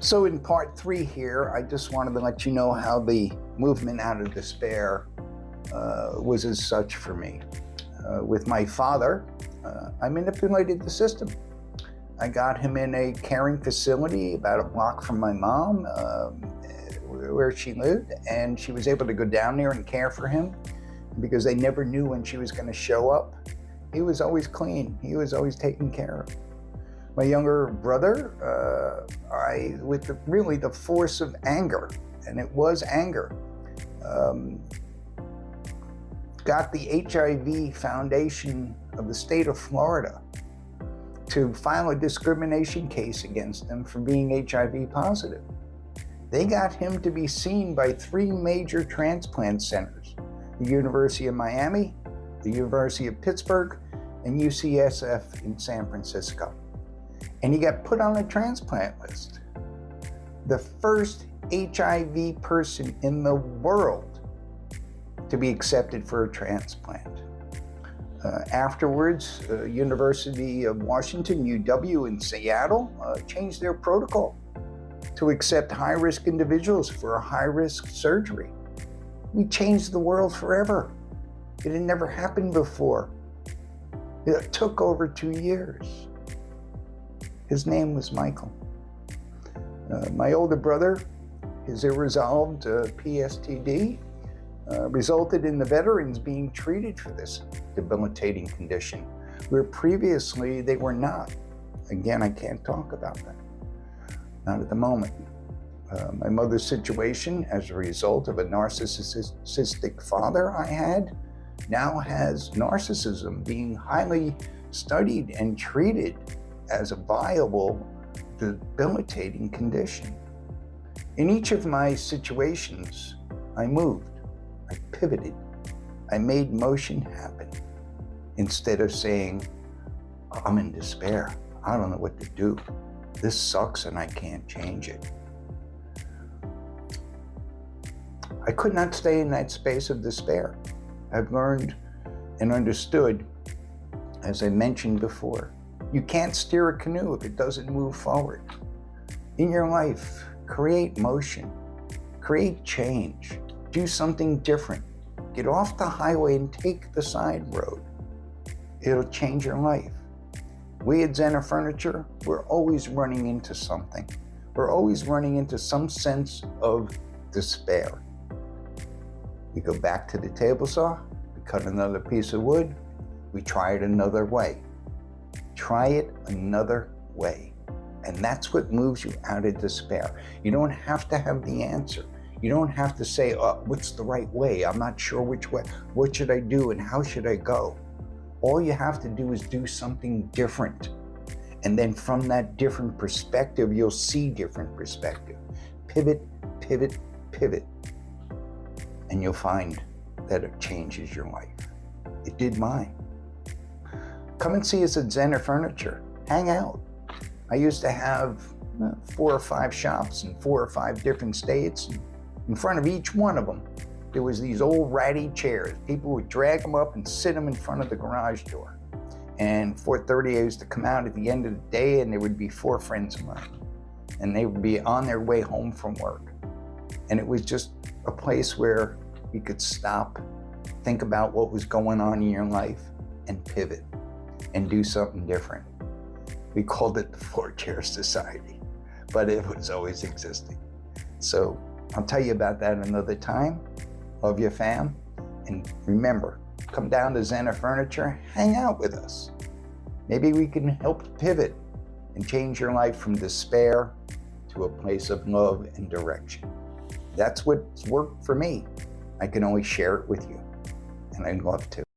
So in part 3 here, I just wanted to let you know how the movement out of despair was as such for me. With my father, I manipulated the system. I got him in a caring facility about a block from my mom, where she lived, and she was able to go down there and care for him because they never knew when she was going to show up. He was always clean. He was always taken care of. My younger brother, with really the force of anger, and it was anger, got the HIV Foundation of the state of Florida to file a discrimination case against him for being HIV positive. They got him to be seen by 3 major transplant centers: the University of Miami, the University of Pittsburgh, and UCSF in San Francisco. And he got put on a transplant list. The first HIV person in the world to be accepted for a transplant. Afterwards, University of Washington, UW in Seattle, changed their protocol to accept high-risk individuals for a high-risk surgery. We changed the world forever. It had never happened before. It took over 2 years. His name was Michael. My older brother, his irresolved PSTD, resulted in the veterans being treated for this debilitating condition, where previously they were not. Again, I can't talk about that. Not at the moment. My mother's situation, as a result of a narcissistic father I had, now has narcissism being highly studied and treated as a viable, debilitating condition. In each of my situations, I moved, I pivoted, I made motion happen. Instead of saying, I'm in despair, I don't know what to do, this sucks and I can't change it. I could not stay in that space of despair. I've learned and understood, as I mentioned before, you can't steer a canoe if it doesn't move forward. In your life, create motion, create change, do something different. Get off the highway and take the side road. It'll change your life. We at Zenner Furniture, we're always running into something. We're always running into some sense of despair. We go back to the table saw, we cut another piece of wood, we try it another way. Try it another way. And that's what moves you out of despair. You don't have to have the answer. You don't have to say, what's the right way? I'm not sure which way. What should I do and how should I go? All you have to do is do something different. And then from that different perspective, you'll see different perspective. Pivot, pivot, pivot. And you'll find that it changes your life. It did mine. Come and see us at Zenner Furniture. Hang out. I used to have 4 or 5 shops in 4 or 5 different states. In front of each one of them, there was these old ratty chairs. People would drag them up and sit them in front of the garage door. And 4:30, I used to come out at the end of the day, and there would be 4 friends of mine. And they would be on their way home from work. And it was just a place where you could stop, think about what was going on in your life, and pivot and do something different. We called it the 4-Chair Society, but it was always existing. So I'll tell you about that another time. Love you, fam. And remember, come down to Zenner Furniture, hang out with us. Maybe we can help pivot and change your life from despair to a place of love and direction. That's what's worked for me. I can only share it with you, and I'd love to.